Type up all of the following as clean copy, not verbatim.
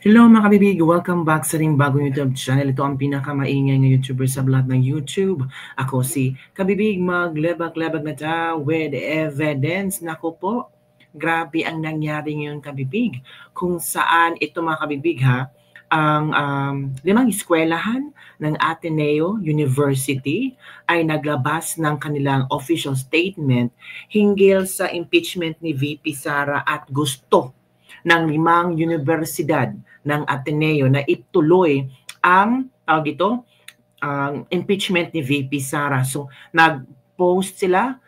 Hello mga kabibig! Welcome back sa ring bagong YouTube channel. Ito ang pinakamaingay na YouTuber sa lahat ng YouTube. Ako si Kabibig, maglebak-lebak na ta with evidence. Naku po, grabe ang nangyari ngayon kabibig. Kung saan ito mga kabibig ang 5 eskwelahan ng Ateneo University ay naglabas ng kanilang official statement hinggil sa impeachment ni VP Sara at gusto ng 5 universidad ng Ateneo na ituloy ang ang impeachment ni VP Sara. So nag-post sila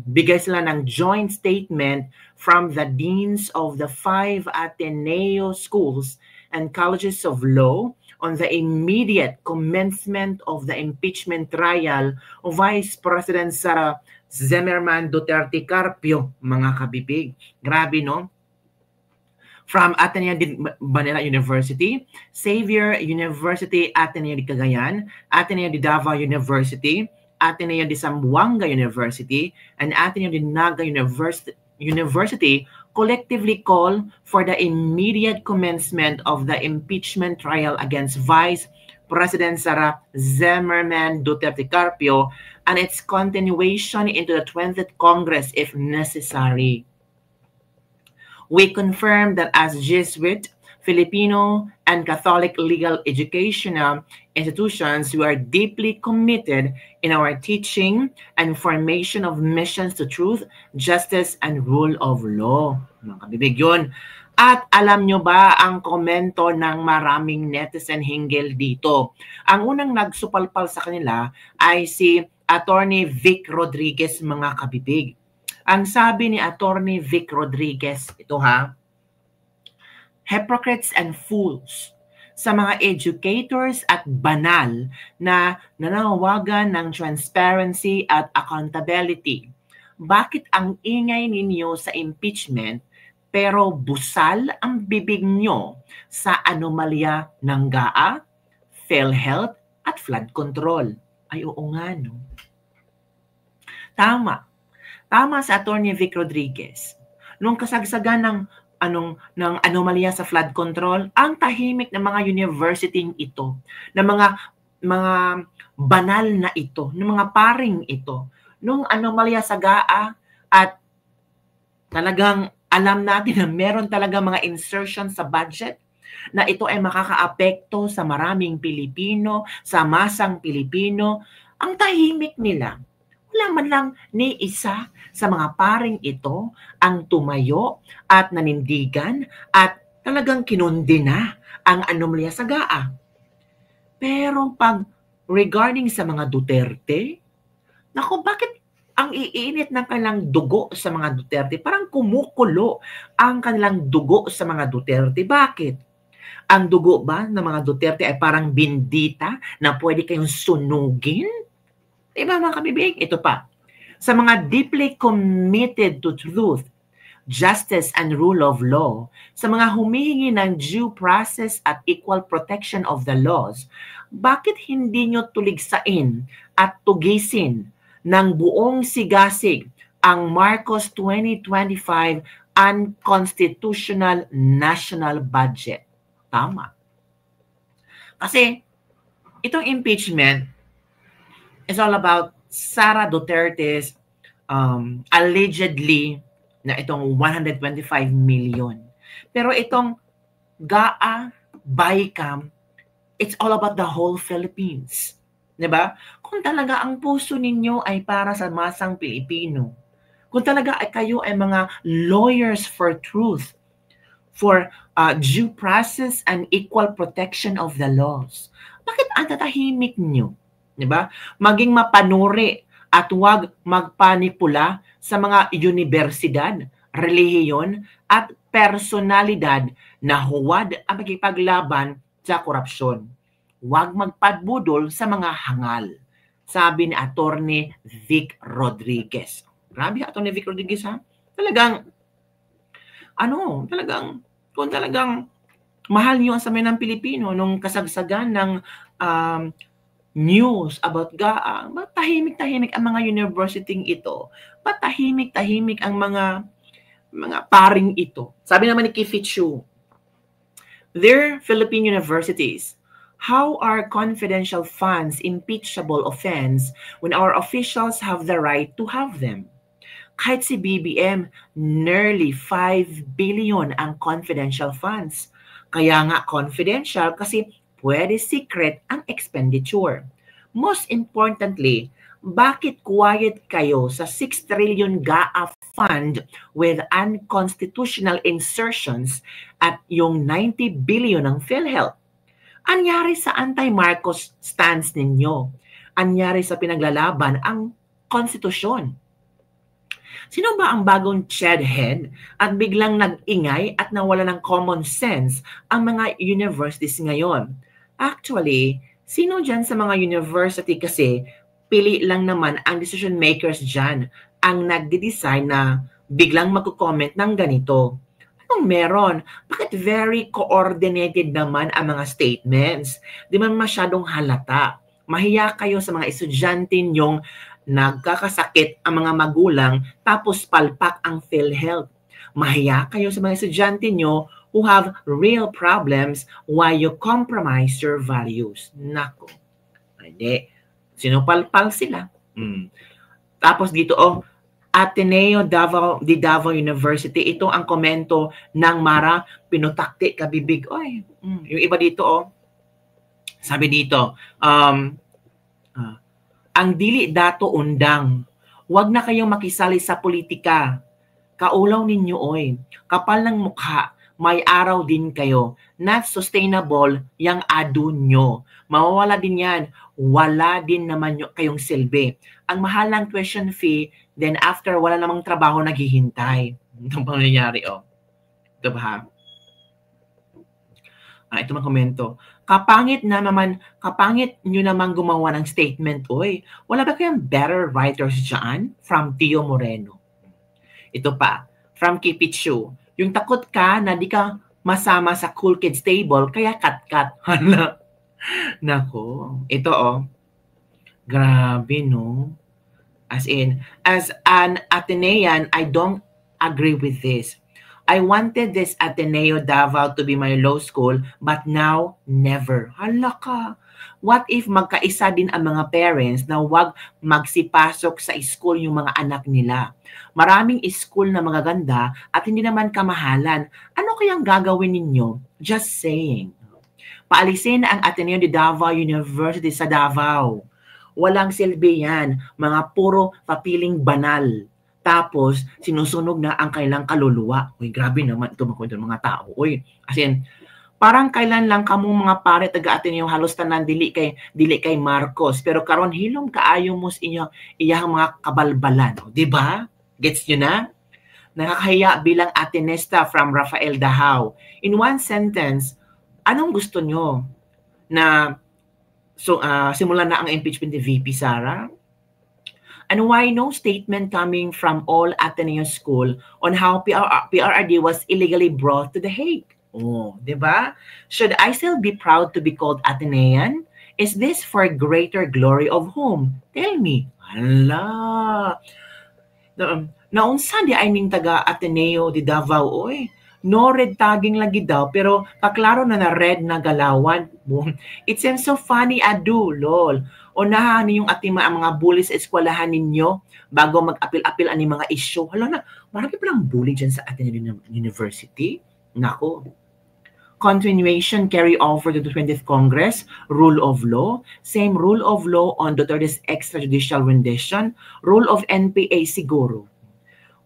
bigay sila ng joint statement from the deans of the 5 Ateneo schools and colleges of law on the immediate commencement of the impeachment trial of Vice President Sara Zimmerman Duterte Carpio, mga kabibig. Grabe, no? From Ateneo de Manila University, Xavier University, Ateneo de Cagayan, Ateneo de Davao University, Ateneo de Zamboanga University, and Ateneo de Naga University collectively call for the immediate commencement of the impeachment trial against Vice President Sara Zimmerman Duterte Carpio and its continuation into the 20th Congress if necessary. We confirm that as Jesuit, Filipino, and Catholic legal educational institutions, we are deeply committed in our teaching and formation of missions to truth, justice, and rule of law. Mga kabibig yun. At alam nyo ba ang komento ng maraming netizen hinggil dito? Ang unang nagsupalpal sa kanila ay si Attorney Vic Rodriguez, mga kabibig. Ang sabi ni Attorney Vic Rodriguez, ito hypocrites and fools sa mga educators at banal na nanawagan ng transparency at accountability. Bakit ang ingay ninyo sa impeachment pero busal ang bibig nyo sa anomalya ng GAA, PhilHealth at flood control? Ay oo nga, no? Tama sa Attorney Vic Rodriguez. Nung kasagsagan ng anomalya sa flood control, ang tahimik ng mga university ito, ng mga banal na ito, ng mga paring ito, nung anomalya sa GAA at talagang alam natin na meron talaga mga insertion sa budget na ito ay makakaapekto sa maraming Pilipino, sa masang Pilipino. Ang tahimik nila, wala man lang ni isa sa mga paring ito ang tumayo at nanindigan at talagang kinundina ang anomalya sa GAA. Pero pag regarding sa mga Duterte, naku, bakit ang iinit ng kanilang dugo sa mga Duterte? Parang kumukulo ang kanilang dugo sa mga Duterte. Bakit? Ang dugo ba ng mga Duterte ay parang bindita na pwede kayong sunugin? Diba mga kabibig? Ito pa. Sa mga deeply committed to truth, justice, and rule of law, sa mga humihingi ng due process at equal protection of the laws, bakit hindi nyo tuligsain at tugisin ng buong sigasig ang Marcos 2025 Unconstitutional National Budget? Tama. Kasi itong impeachment is all about Sara Duterte's allegedly na itong 125 million. Pero itong GAA, BICAM, it's all about the whole Philippines. Diba? Kung talaga ang puso ninyo ay para sa masang Pilipino, kung talaga ay kayo ay mga lawyers for truth, for due process and equal protection of the laws, bakit ang tatahimik nyo? Diba? Maging mapanuri at huwag magpanipula sa mga universidad, relihiyon at personalidad na huwad ang magipaglaban sa korupsyon. Huwag magpadbudol sa mga hangal, sabi ni Attorney Vic Rodriguez. Grabe, Attorney Vic Rodriguez, Talagang, kung talagang mahal niyo ang samay ng Pilipino nung kasagsagan ng news about GAA, tahimik-tahimik ang mga university ito. Tahimik-tahimik ang mga paring ito. Sabi naman ni Kifichu, Dear Philippine universities, how are confidential funds impeachable offense when our officials have the right to have them? Kahit si BBM, nearly 5 billion ang confidential funds. Kaya nga confidential kasi pwede secret ang expenditure. Most importantly, bakit quiet kayo sa 6 trillion GAA fund with unconstitutional insertions at yung 90 billion ng PhilHealth? Anyari sa anti-Marcos stance ninyo? Anyari sa pinaglalaban ang konstitusyon? Sino ba ang bagong Chedhead at biglang nag-ingay at nawala ng common sense ang mga universities ngayon? Actually, sino dyan sa mga university kasi pili lang naman ang decision makers dyan ang nagde-design na biglang magko-comment ng ganito. Anong meron? Bakit very coordinated naman ang mga statements? Di man masyadong halata. Mahiya kayo sa mga estudyante nyong nagkakasakit ang mga magulang tapos palpak ang PhilHealth. Mahiya kayo sa mga estudyante nyo who have real problems while you compromise your values. Nako. Hindi. Sinupalpal sila. Tapos dito, Ateneo de Davao University. Ito ang komento ng Mara Pinutakti Kabibig. Oy, yung iba dito, sabi dito, ang dili dato undang. Huwag na kayong makisali sa politika. Kaulaw ninyo, oy. Kapal ng mukha. May araw din kayo. Not sustainable yang ado nyo. Mawawala din yan. Wala din naman kayong silbi. Ang mahal ng tuition fee, then after wala namang trabaho naghihintay. Itong pangyayari, Ito ba? Ito mga komento. Kapangit nyo naman gumawa ng statement, oy. Wala ba kayang better writers dyan? From Tio Moreno. Ito pa, from Kipichu. Yung takot ka na di ka masama sa Cool Kids table, kaya kat-kat. Hala. Nako. Ito, grabe, no? As an Atenean, I don't agree with this. I wanted this Ateneo Davao to be my law school, but now, never. Hala ka. What if magkaisa din ang mga parents na wag magsipasok sa school yung mga anak nila? Maraming school na magaganda at hindi naman kamahalan. Ano kayang gagawin ninyo? Just saying. Paalisin na ang Ateneo de Davao University sa Davao. Walang silbi yan. Mga puro papiling banal. Tapos, sinusunog na ang kailang kaluluwa. Uy, grabe naman ito ng mga tao. Uy, as in, parang kailan lang kamo mga pare taga-Ateneo halos tanan dili kay Marcos. Pero karon hilom kaayo mo sa inyo iyang mga kabalbalan. Di ba? Gets nyo na? Nakakahiya bilang Atenesta from Rafael Dahao. In one sentence, anong gusto nyo? Na simulan na ang impeachment ni VP Sara? And why no statement coming from all Ateneo School on how PRRD was illegally brought to The Hague? Di ba? Should I still be proud to be called Atenean? Is this for greater glory of whom? Tell me. Hala. Naunsa di ay ning taga Ateneo de Davao, oy. No red tagging lagi daw, pero kaklaro na red na galawan. It seems so funny, adu, lol. Unahan ninyong atima ang mga bully sa eskwelahan ninyo bago mag-apil-apil ani mga issue. Hala na, marami palang bully dyan sa Ateneo University. Nako. Continuation carry over to the 20th Congress, rule of law, same rule of law on Duterte's extrajudicial rendition, rule of NPA siguro.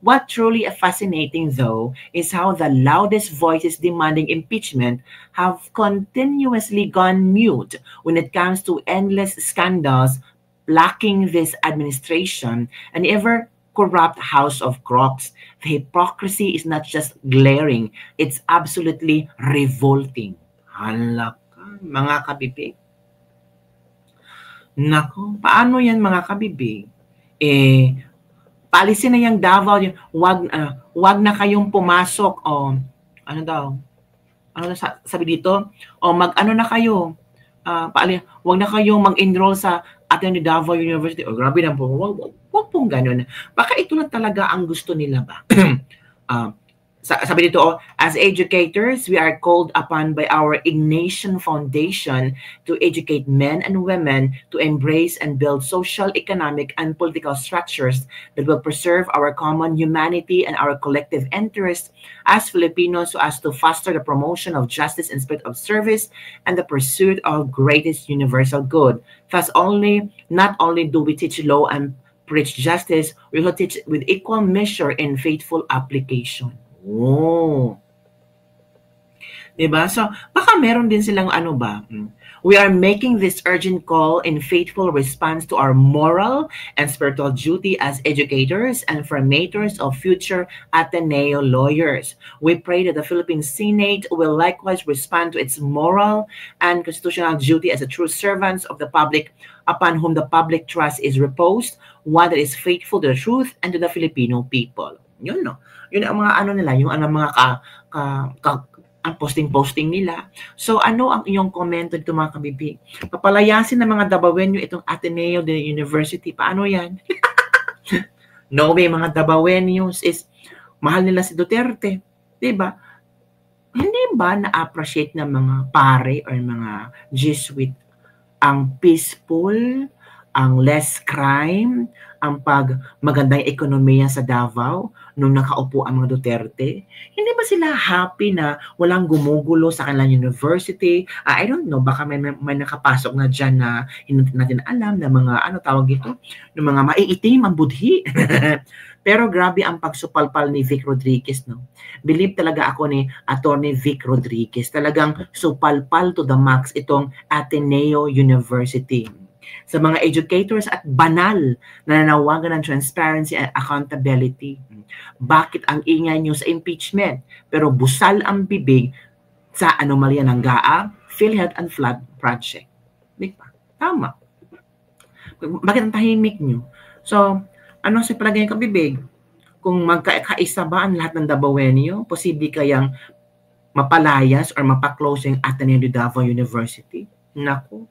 What truly fascinating though is how the loudest voices demanding impeachment have continuously gone mute when it comes to endless scandals plaguing this administration and ever corrupt House of Crocs. The hypocrisy is not just glaring, it's absolutely revolting. Hala ka, mga kabibig. Nako, paano yan mga kabibig? Paalisin na yung Davao, wag na kayong pumasok, ano daw? Ano na sabi dito? Mag-ano na kayo? Wag na kayong mag-enroll sa Ateneo de Davao University. Grabe na po. Wag pong ganun. Baka ito na talaga ang gusto nila ba? sabi dito, as educators, we are called upon by our Ignatian Foundation to educate men and women to embrace and build social, economic, and political structures that will preserve our common humanity and our collective interests as Filipinos, so as to foster the promotion of justice and spirit of service and the pursuit of greatest universal good. Thus, not only do we teach law and preach justice, we will teach with equal measure and faithful application. Oh. Diba? So, baka meron din silang ano ba? We are making this urgent call in faithful response to our moral and spiritual duty as educators and formators of future Ateneo lawyers. We pray that the Philippine Senate will likewise respond to its moral and constitutional duty as a true servants of the public upon whom the public trust is reposed, one that is faithful to the truth and to the Filipino people. Yun, no? Yun ang mga ano nila, yung mga ang posting nila. So, ano ang iyong komento dito mga kabibig? Papalayasin ng mga Dabawenyo itong Ateneo de University. Paano yan? No way, mga Dabawenyos is mahal nila si Duterte. Diba? Hindi ba na-appreciate ng mga pare or mga Jesuit ang peaceful, ang less crime, ang magandang ekonomiya sa Davao nung nakaupo ang mga Duterte? Hindi ba sila happy na walang gumugulo sa kanilang university? I don't know, baka may nakapasok na dyan na hindi natin alam na mga, ano tawag ito, ng mga maiitim ang budhi. Pero grabe ang pagsupalpal ni Vic Rodriguez, no? Believe talaga ako ni Attorney Vic Rodriguez. Talagang supalpal to the max itong Ateneo University. Sa mga educators at banal na nanawagan ng transparency and accountability. Bakit ang ingay nyo sa impeachment pero busal ang bibig sa anomalya ng GAA, PhilHealth and Flood Project? Di ba? Tama. Bakit ang tahimik nyo? So, ano sa palagay ng kabibig? Kung magkaisa ba ang lahat ng Dabawenyo, posible kayang mapalayas or mapaklose yung Ateneo de Davao University? Naku.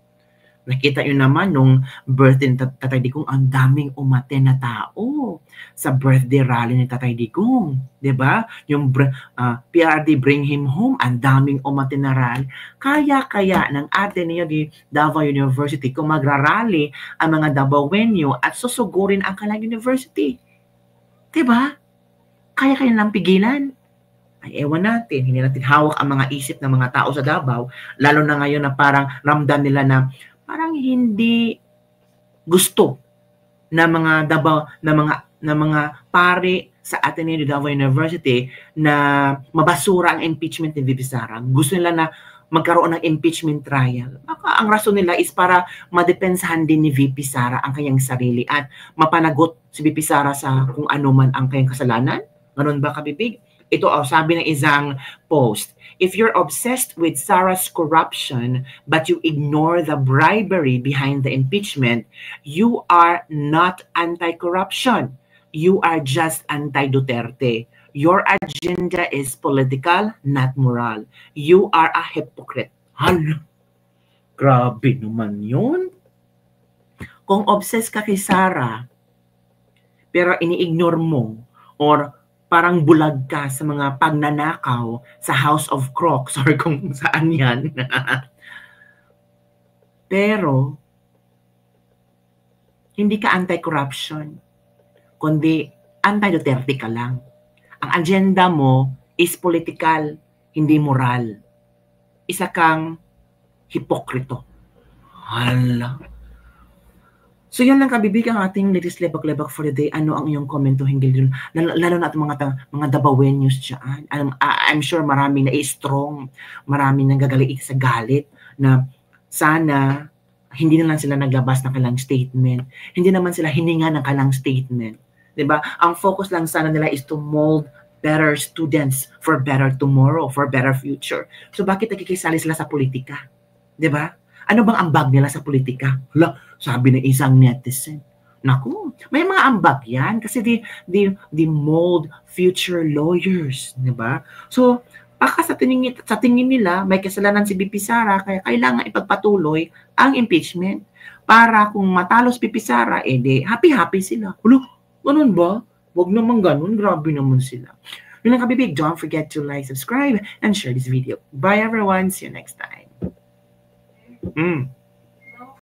Nakita nyo naman nung birthday ni Tatay Digong, ang daming umaten na tao sa birthday rally ni Tatay Digong. Diba? Yung PRD Bring Him Home, ang daming umaten na rally. Kaya ng Ateneo de Davao University kung magrarally ang mga Dabawenyo at susugurin ang kanilang university. Diba? Kaya lang pigilan. Ay, ewan natin. Hindi natin hawak ang mga isip ng mga tao sa Davao, lalo na ngayon na parang ramdam nila na parang hindi gusto na mga Davao na mga pare sa Ateneo de Davao University na mabasura ang impeachment ni VP Sara. Gusto nila na magkaroon ng impeachment trial. Baka ang rason nila is para madepensahan din ni VP Sara ang kanyang sarili at mapanagot si VP Sara sa kung ano man ang kanyang kasalanan. Ganun ba kabibig? Ito sabi ng isang post, if you're obsessed with Sara's corruption but you ignore the bribery behind the impeachment, you are not anti-corruption. You are just anti-Duterte. Your agenda is political, not moral. You are a hypocrite. Hala, grabe naman yun. Kung obsessed ka kay Sara, pero ini-ignore mo or parang bulag ka sa mga pagnanakaw sa House of Crocs or kung saan yan. Pero, hindi ka anti-corruption, kundi anti-Duterte ka lang. Ang agenda mo is political, hindi moral. Isa kang hipokrito. Hala. So yun lang kabibig ang ating latest lebak-lebak for the day. Ano ang iyong komento hinggil dun? Lalo na at mga Dabawenyos dyan. I'm sure marami na strong, marami nang gagalit sa galit na sana hindi na lang sila naglabas ng kanilang statement. Hindi naman sila hininga ng kanilang statement. Diba? Ang focus lang sana nila is to mold better students for better tomorrow, for better future. So bakit nagkikisali sila sa politika? Diba? Ano bang ambag nila sa politika? Hala, sabi ng isang netizen. Naku, may mga ambag yan kasi they mold future lawyers, di ba? So, baka sa tingin nila, may kasalanan si VP Sara, kaya kailangan ipagpatuloy ang impeachment para kung matalo si VP Sara, happy-happy sila. Hala, ganun ba? Huwag naman ganun, grabe naman sila. Yun lang kabibig. Don't forget to like, subscribe, and share this video. Bye everyone. See you next time.